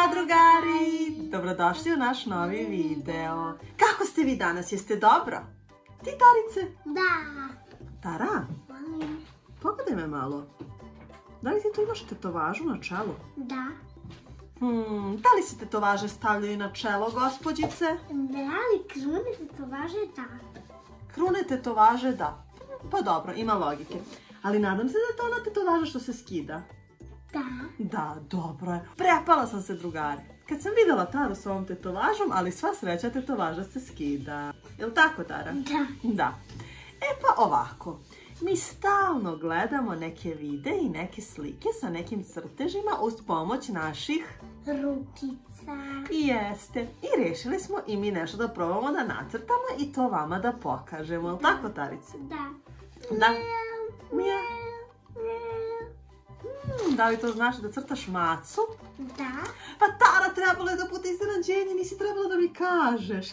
Ćao drugari! Dobrodošli u naš novi video. Kako ste vi danas? Jeste dobro? Ti, Tarice? Da. Tara? Pogledaj me malo. Da li ti tu imaš tetovažu na čelu? Da. Da li se tetovaže stavljaju na čelo, gospođice? Da li krune tetovaže? Da. Krune tetovaže, da. Pa dobro, ima logike. Ali nadam se da je to ona tetovaža što se skida. Da. Da, dobro je. Prepala sam se, drugari. Kad sam vidjela Taru s ovom tetovažom, ali sva sreća tetovaža se skida. Jel' tako, Tara? Da. Da. E pa ovako. Mi stalno gledamo neke videe i neke slike sa nekim crtežima uz pomoć naših rukica. Jeste. I rešili smo i mi nešto da probamo da nacrtamo i to vama da pokažemo. Jel' tako, Tarice? Da. Da. Da li to znaš da crtaš macu? Da. Pa Tara, trebalo je da bude iznenađenje, nisi trebala da mi kažeš.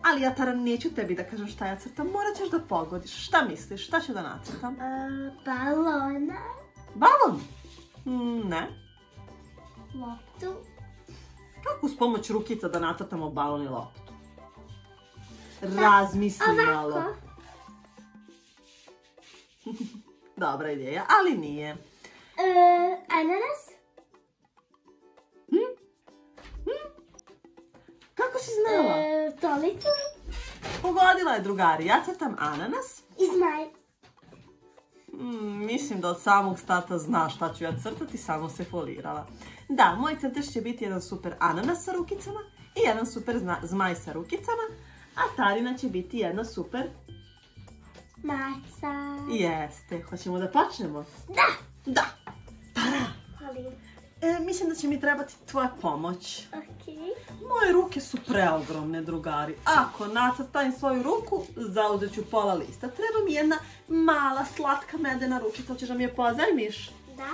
Ali ja, Tara, neću tebi da kažem šta ja crtam, morat ćeš da pogodiš. Šta misliš, šta ću da nacrtam? Balona. Balon? Ne. Loptu. Kako uz pomoć rukica da nacrtamo balon i loptu? Razmisli malo. Ovako. Dobra ideja, ali nije. Ananas. Kako si znala? Stolicu. Pogodila je, drugari. Ja crtam ananas. I zmaj. Mislim da od samog starta zna šta ću ja crtati, samo se folirala. Da, moj crtež će biti jedan super ananas sa rukicama i jedan super zmaj sa rukicama, a Tarina će biti jedna super Maca. Jeste. Hoćemo da počnemo? Da. Da. Tara, Ali. mislim da će mi trebati tvoja pomoć. Okej. Moje ruke su preogromne, drugari. Ako nacrtam svoju ruku, zauzet ću pola lista. Treba mi jedna mala, slatka medena rukica. Hoćeš da mi je pozajmiš? Da.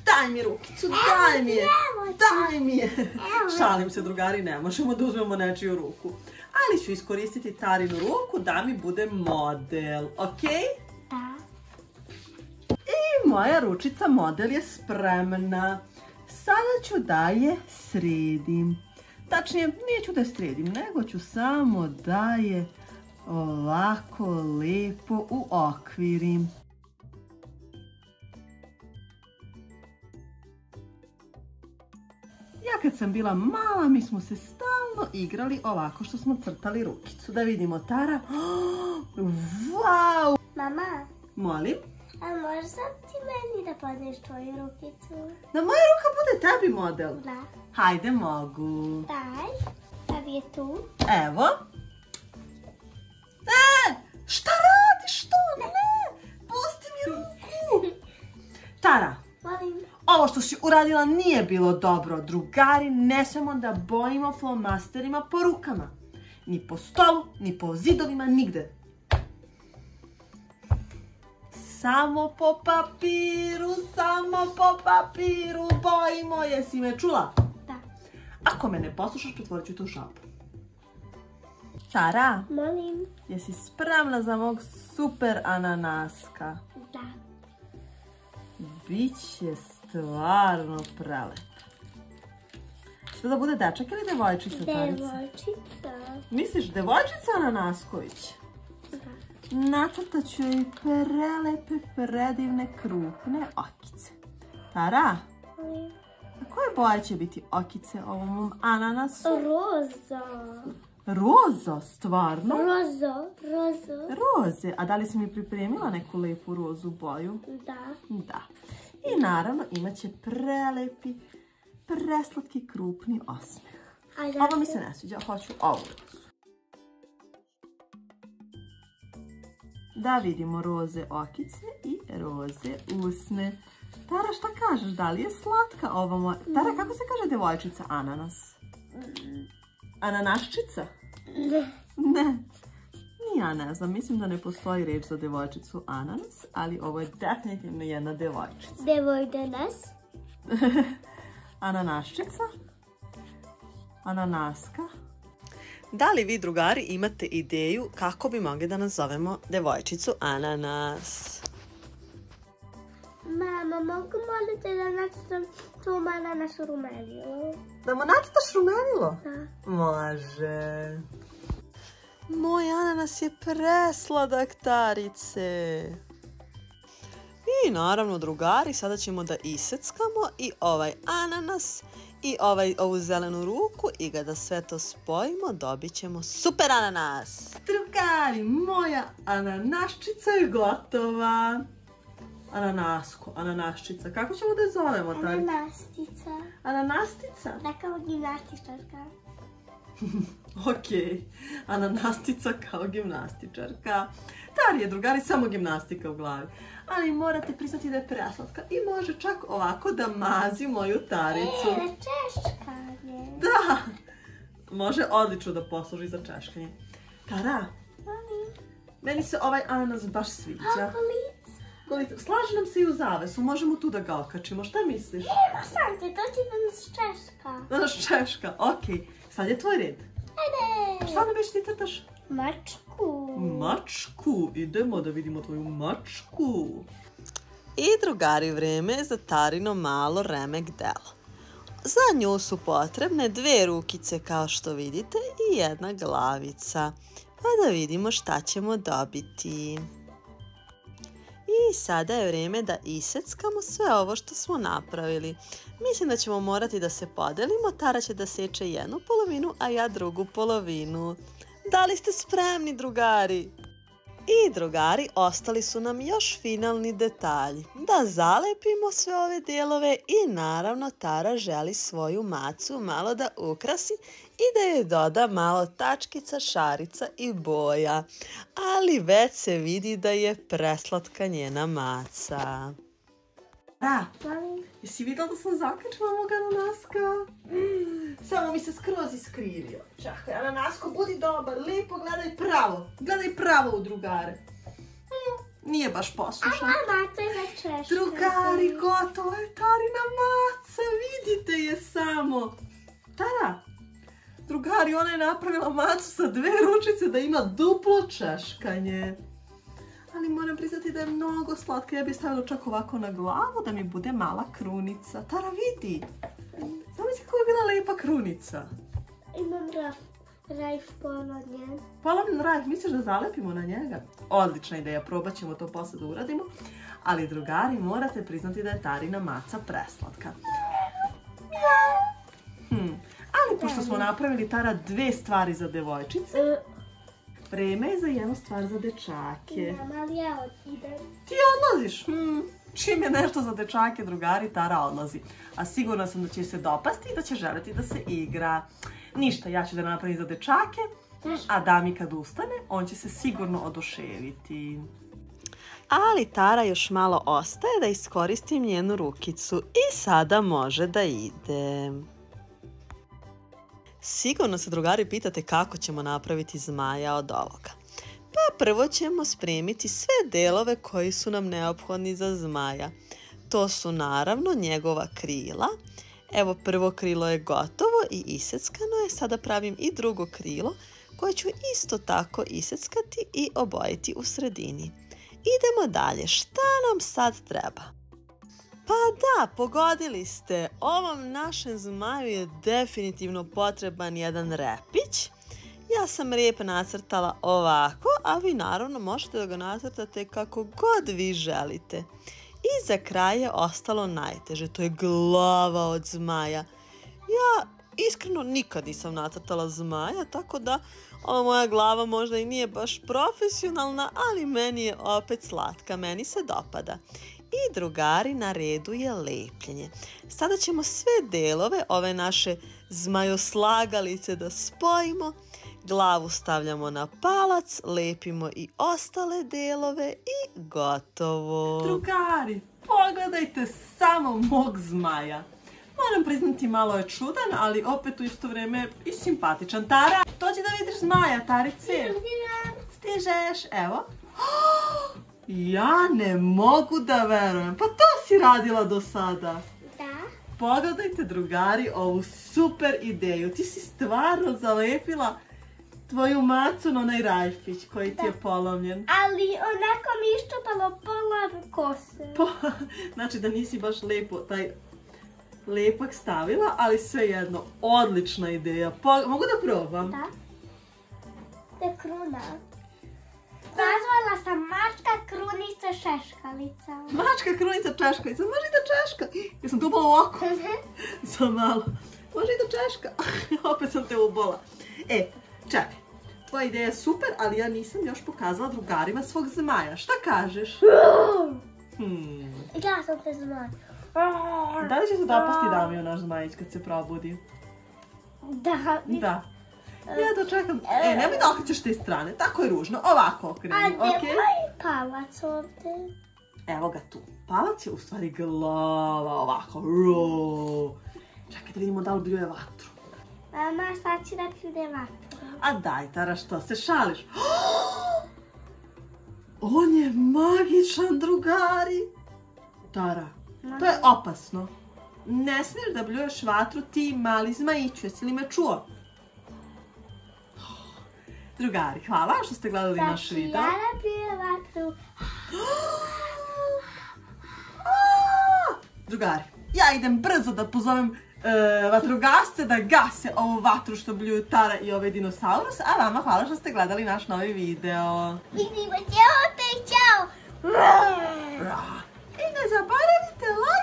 Daj mi rukicu, daj mi je. evo ti. Daj mi je. Evo. Šalim se, drugari, ne možemo da uzmemo nečiju ruku. Ali ću iskoristiti Tarinu ruku da mi bude model, okej? Da. I moja ručica model je spremna. Sada ću da je sredim. Tačnije, neću da je sredim, nego ću samo da je ovako lepo uokvirim. Ja kad sam bila mala, mi smo se stalno igrali ovako što smo crtali rukicu. Da vidimo, Tara. Wow! Mama, Molim? a možeš sad ti meni da pozniš tvoju rukicu? Da moja ruka bude tebi model? Da. Hajde, mogu. Daj. Stavi je tu. Evo. Šta radiš to? Ne! Pusti mi ruku! Tara, Molim. ovo što si uradila nije bilo dobro. Drugari, ne smemo da bojimo flomasterima po rukama. Ni po stolu, ni po zidovima, nigde. Samo po papiru, bojimo, jesi me čula? Da. Ako me ne poslušaš, pretvorit ću tu šapu. Tara, Molim. jesi spremna za mog super ananaska? Da. Biće stvarno prelep. Što da bude dečak ili devojčica, Tarice? Devojčica. Misliš devojčica Ananasković? Da. Nacrtat ću joj prelepe, predivne, krupne okice. Tara, Molim. a koje boje će biti okice ovom ananasu? Roza. Roza, stvarno? Roze. A da li si mi pripremila neku lepu rozu boju? Da. Da. I naravno imat će prelepi, preslatki, krupni osmeh. Ovo mi se ne sviđa, hoću ovu rozu. Da vidimo roze okice i roze usne. Tara, šta kažeš? Da li je slatka ova moja? Tara, kako se kaže devojčica ananas? Ananaščica? Ne. Ni ja ne znam, mislim da ne postoji reč za devojčicu ananas, ali ovo je definitivno jedna devojčica. Devojdanas. Ananaščica? Ananaska? Da li vi, drugari, imate ideju kako bi mogli da nazovemo devojčicu ananas? Mama, mogu moliti da nacrtam tu ananas u rumenilu? Da mu nacrtaš rumenilo? Da. Može. Moj ananas je presladak, Tarice. I naravno, drugari, sada ćemo da iseckamo i ovaj ananas i ovu zelenu ruku i kada sve to spojimo dobit ćemo super ananas. Drugari, moja ananaščica je gotova. Ananasko, ananaščica. Kako ćemo da je zovemo? Ananastica. Ananastica? Da, kao gimnastičarka. Ok, ananastica kao gimnastičarka. Tarije, drugari, samo gimnastika u glavi. Ali morate priznati da je preslatka i može čak ovako da mazi moju Taricu. Češkanje. Da, može odlično da posluži za češkanje. Tara, meni se ovaj ananas baš sviđa. Slaže nam se i u zavesu, možemo tu da ga okačimo. Šta misliš? Evo sam ti, to će da nas češka. Da nas češka, ok. Sad je tvoj red. Ajde. Šta nam već ti crtaš? Mačku. Mačku, idemo da vidimo tvoju mačku. I drugari, vreme je za Tarino malo remek delo. Za nju su potrebne 2 rukice kao što vidite i 1 glavica. Pa da vidimo šta ćemo dobiti. I sada je vreme da iseckamo sve ovo što smo napravili. Mislim da ćemo morati da se podelimo. Tara će da seče 1 polovinu, a ja drugu polovinu. Da li ste spremni, drugari? I drugari, ostali su nam još finalni detalji. Da zalepimo sve ove dijelove i naravno Tara želi svoju macu malo da ukrasi i da joj doda malo tačkica, šarica i boja. Ali već se vidi da je preslatka njena maca. Da, jesi vidjela da sam zakačila mog ananaska? Samo mi se skroz iskrivio. Čekaj, ananasko, budi dobar, lijepo gledaj pravo u drugare. Nije baš poslušan. A maca je za češkanje. Drugari, gotovo je Tarina maca, vidite je samo. Tara, drugari, ona je napravila macu sa 2 ručice da ima duplo češkanje. Ali moram priznati da je mnogo slatka. Ja bih stavila čak ovako na glavu da mi bude mala krunica. Tara, vidi. Samo misli kako je bila lepa krunica. Imam rajf polovnjen. Polovnjen rajf, misliš da zalepimo na njega? Odlična ideja, probat ćemo to posle da uradimo. Ali drugari, morate priznati da je Tarina maca preslatka. Ali pošto smo napravili, Tara, 2 stvari za devojčice, vreme je za 1 stvar za dečake. Ali ja idem. Ti odlaziš? Čim je nešto za dečake, drugari, Tara odlazi. A sigurna sam da će se dopasti i da će želiti da se igra. Ništa, ja ću da napravim za dečake, a Dami kad ustane, on će se sigurno oduševiti. Ali Tara još malo ostaje da iskoristim njenu rukicu i sada može da ide. Sigurno se, drugari, pitate kako ćemo napraviti zmaja od ovoga. Pa prvo ćemo spremiti sve delove koji su nam neophodni za zmaja. To su naravno njegova krila. Evo, prvo krilo je gotovo i iseckano je. Sada pravim i drugo krilo koje ću isto tako iseckati i obojiti u sredini. Idemo dalje. Šta nam sad treba? Pa da, pogodili ste. Ovom našem zmaju je definitivno potreban jedan repić. Ja sam rep nacrtala ovako, a vi naravno možete da ga nacrtate kako god vi želite. I za kraj je ostalo najteže, to je glava od zmaja. Ja iskreno nikad nisam nacrtala zmaja, tako da ova moja glava možda i nije baš profesionalna, ali meni je opet slatka, meni se dopada. I drugari, na redu je lepljenje. Sada ćemo sve delove ove naše zmajoslagalice da spojimo. Glavu stavljamo na palac, lepimo i ostale delove i gotovo. Drugari, pogledajte samo mog zmaja. Moram priznati, malo je čudan, ali opet u isto vrijeme i simpatičan. Tara, dođi da vidiš zmaja, Tarice. Stižeš, evo. Ja ne mogu da verujem. Pa to si radila do sada. Da. Pogledajte, drugari, ovu super ideju. Ti si stvarno zalepila tvoju macu na onaj rajfić koji ti je polomljen. Ali onako mi iščupalo pola kose. Znači da nisi baš lepo taj lepak stavila, ali svejedno, odlična ideja. Mogu da probam? Da. To je kruna. Nazvala sam mačka, krunica, šeškalica. Mačka, krunica, češkalica. Može i da češka. Jesam te ubola u oko? Sam malo. Može i da češka. Opet sam te ubola. Čekaj. Tvoja ideja je super, ali ja nisam još pokazala drugarima svog zmaja. Šta kažeš? Ja sam te zmaj. Da li će se dopasti Damiju naš zmajić kad se probudi? Da. Da. Ja dočekam. Nemoj da okrećeš te strane. Tako je ružno. Ovako okreni. A gdje je moj palac ovdje? Evo ga tu. Palac je u stvari glava. Ovako. Čekaj da vidimo da li bljuje vatru. Mama, sad će da pljune vatru. A daj, Tara, što se šališ? On je magičan, drugari. Tara, to je opasno. Ne smiješ da bljuješ vatru ti, mali zmajiću. Jesi li me čuo? Drugari, hvala što ste gledali naš video. Sad ću ja da pljujem vatru. Drugari, ja idem brzo da pozovem vatrogasce da gase ovu vatru što bljuju Tara i ovaj dinosaurus, a vama hvala što ste gledali naš novi video. Vidimo se opet, čao! I ne zaboravite like